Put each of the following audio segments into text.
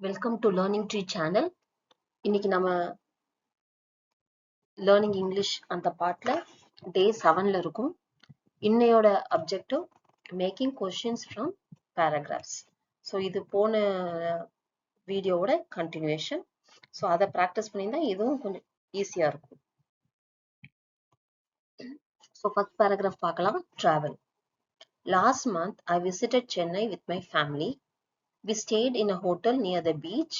Welcome to learning tree channel. இன்னைக்கு நம்ம learning English அந்த பார்ட்ல டே 7ல இருக்கும். இன்னையோட objective making questions from paragraphs. So இது போன வீடியோவோட கண்டினியூஷன். ஸோ அதை ப்ராக்டிஸ் பண்ணியிருந்தா இதுவும் கொஞ்சம் ஈஸியாக இருக்கும். ஸோ ஃபர்ஸ்ட் பேராகிராஃப் பார்க்கலாம். Travel. Last month I visited Chennai with my family. We stayed in a hotel near the beach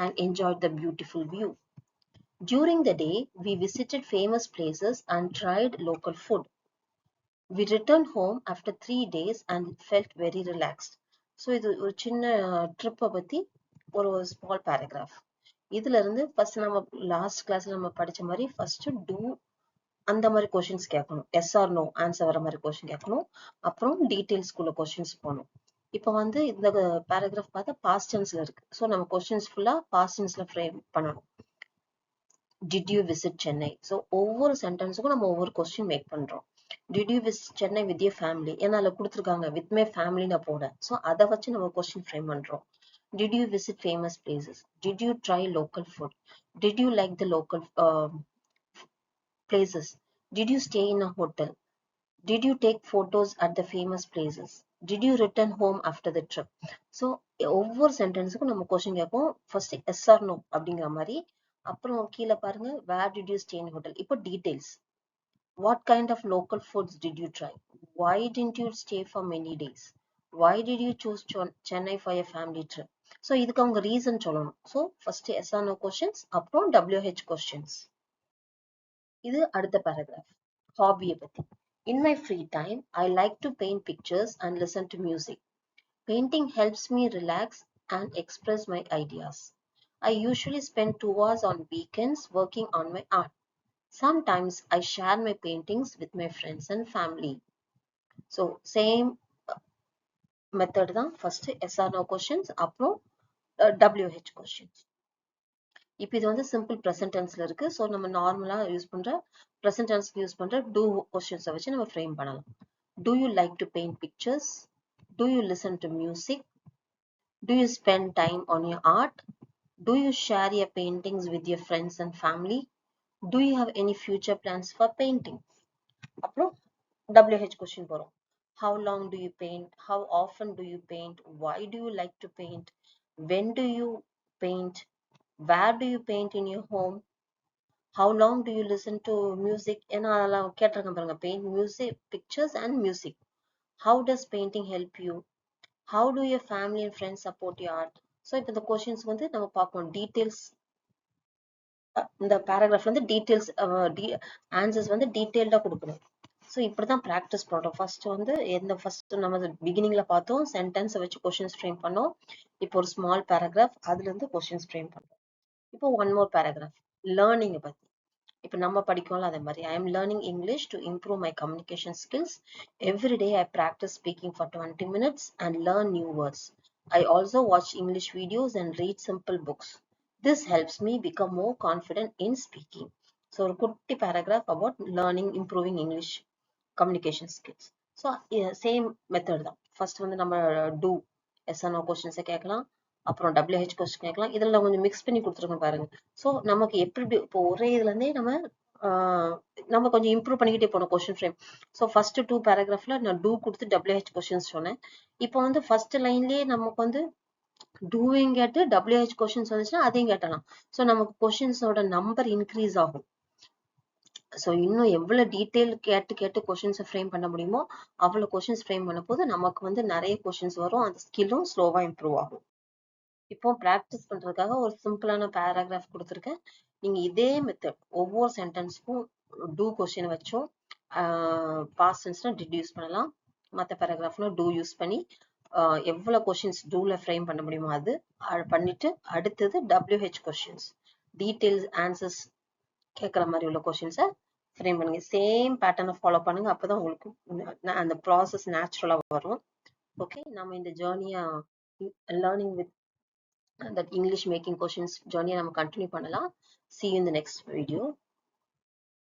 and enjoyed the beautiful view. During the day, we visited famous places and tried local food. We returned home after 3 days and felt very relaxed. So இது ஒரு சின்ன ட்ரிப்பை பத்தி ஒரு small paragraph. இதுல இருந்து first நம்ம last கிளாஸ்ல நம்ம படிச்ச மாதிரி ஃபர்ஸ்ட் டூ அந்த மாதிரி கொஸ்டின்ஸ் கேட்கணும். எஸ் ஆர் நோ ஆன்சர் வர மாதிரி கொஸ்டின் கேட்கணும். அப்புறம் டீடைல்ஸ்குள்ள கொஸ்டின்ஸ் போகணும். இப்போ வந்து இந்த பேராகிராஃப் பார்த்தா பாஸ்ட் டென்ஸ்ல இருக்கு. ஸோ நம்ம கொஸ்டின்ஸ் ஃபுல்லா பாஸ்ட் டென்ஸ்ல ஃப்ரேம் பண்ணணும். Did you visit Chennai? So ஒவ்வொரு சென்டென்ஸுக்கும் நம்ம ஒவ்வொரு கொஸ்டின் மேக் பண்றோம். Did you visit Chennai with your family? ஏன்னா அதுல கொடுத்துருக்காங்க with my family நான் போட. ஸோ அதை வச்சு நம்ம கொஸ்டின் ஃப்ரேம் பண்றோம். Did you visit famous places? Did you try local food? Did you like the local places? Did you stay in a hotel? Did you take photos at the famous places? Did you return home after the trip? So ஒவ்வொரு சென்டென்ஸுக்கும் நம்ம question கேட்போம். First yes or no அப்படிங்கிற மாதிரி. அப்புறம் கீழே பாருங்க where did you stay in hotel? இப்போ details. What kind of local foods did you try? Why didn't you stay for many days? Why did you choose Chennai for your family trip? So இதுக்கு அவங்க reason சொல்லணும். So first yes or no questions, அப்புறம் WH questions. இது அடுத்த paragraph. ஹாபியை பத்தி. In my free time, I like to paint pictures and listen to music. Painting helps me relax and express my ideas. I usually spend 2 hours on weekends working on my art. Sometimes I share my paintings with my friends and family. So, same method தான். First yes or no questions, அப்புறம் WH questions. இப்போ இது வந்து simple present டென்ஸ்ல இருக்கு. So நம்ம நார்மலா use பண்ற present டென்ஸ்க்கு use பண்ற டூ கொஸ்டின்ஸை வச்சு நம்ம ஃப்ரேம் பண்ணலாம். Do you like to paint pictures? Do you listen to music? Do you spend time on your art? Do you share your paintings with your friends and family? Do you have any future plans for painting? அப்புறம் WH question போறோம். How long do you paint? How often do you paint? Why do you like to paint? When do you paint? Where do you paint in your home? How long do you listen to music? ஏன்னா அதெல்லாம் கேட்டிருக்கேன் பாருங்க. Paint music, pictures and music. How does painting help you? How do your family and friends support your art? So இப்போ இந்த questions வந்து நம்ம பார்ப்போம். Details இந்த பேராகிராஃப்ல வந்து டீடைல்ஸ் ஆன்சர்ஸ் வந்து டீடைல்டா கொடுக்கணும். ஸோ இப்படிதான் ப்ராக்டிஸ் பண்றோம். ஃபர்ஸ்ட் நம்ம பிகினிங்ல பார்த்தோம், சென்டென்ஸை வச்சு கொஸ்டின்ஸ் ஃப்ரேம் பண்ணோம். இப்போ ஒரு ஸ்மால் பேராகிராஃப், அதுல இருந்து கொஸ்டின்ஸ் ஃப்ரேம் பண்றோம். இப்போ ஒன் மோர் பேராகிராஃப், லேர்னிங் பத்தி. இப்போ நம்ம படிக்கோம்ல அதே மாதிரி. I am learning English to improve my communication skills. Every day I practice speaking for 20 minutes and learn new words. I also watch English videos and read simple books. This helps me become more confident in speaking. So ஒரு குட்டி paragraph about learning, improving English communication skills. So same method தான். First வந்து நம்ம do yes or no questions கேட்கலாம். அப்புறம் WH question கேட்கலாம். இதுல கொஞ்சம் மிக்ஸ் பண்ணி கொடுத்துருக்கோம் பாருங்க. ஸோ நமக்கு எப்படி இப்போ ஒரே இதுல இருந்தே நம்ம கொஞ்சம் இம்ப்ரூவ் பண்ணிக்கிட்டே போனோம் கொஸ்டின் ஃப்ரேம். ஸோ ஃபர்ஸ்ட் 2 பேராகிராஃப்ல நான் டூ கொடுத்து WH கொஸ்டின்ஸ் சொன்னேன். இப்போ வந்து ஃபர்ஸ்ட் லைன்லயே நமக்கு வந்து டூவையும் கேட்டு WH கொஸ்டின்ஸ் வந்துச்சுன்னா அதையும் கேட்டலாம். ஸோ நமக்கு கொஸ்டின்ஸோட நம்பர் இன்க்ரீஸ் ஆகும். ஸோ இன்னும் எவ்வளவு டீட்டெயில் கேட்டு கொஸ்டின்ஸை ஃப்ரேம் பண்ண முடியுமோ அவ்வளவு கொஸ்டின்ஸ் ஃப்ரேம் பண்ண போது நமக்கு வந்து நிறைய கொஸ்டின்ஸ் வரும். அந்த ஸ்கில்லும் ஸ்லோவா இம்ப்ரூவ் ஆகும். இப்போ ப்ராக்டிஸ் பண்றதுக்காக ஒரு சிம்பிளான பேராகிராஃப் கொடுத்துருக்கேன். நீங்க இதே மெத்தட் ஒவ்வொரு சென்டென்ஸ்க்கும் டூ கொஸ்டின் வச்சோம். பாஸ்ட் டென்ஸ்னா டிட் யூஸ் பண்ணலாம். மற்ற பேராகிராஃப்ல டூ யூஸ் பண்ணி எவ்வளவு கொஸ்டின்ஸ் டூல ஃப்ரேம் பண்ண முடியுமோ அது பண்ணிட்டு அடுத்தது WH கொஸ்டின்ஸ் டீடைல்ஸ் ஆன்சர்ஸ் கேட்குற மாதிரி உள்ள கொஸ்டின்ஸை ஃப்ரேம் பண்ணுங்க. சேம் பேட்டர்னை ஃபாலோ பண்ணுங்க. அப்பதான் உங்களுக்கு அந்த ப்ராசஸ் நேச்சுரலா வரும். ஓகே, நம்ம இந்த ஜேர்னியா learning with that English making questions journey நம்ம continue பண்ணலாம். See you in the next video.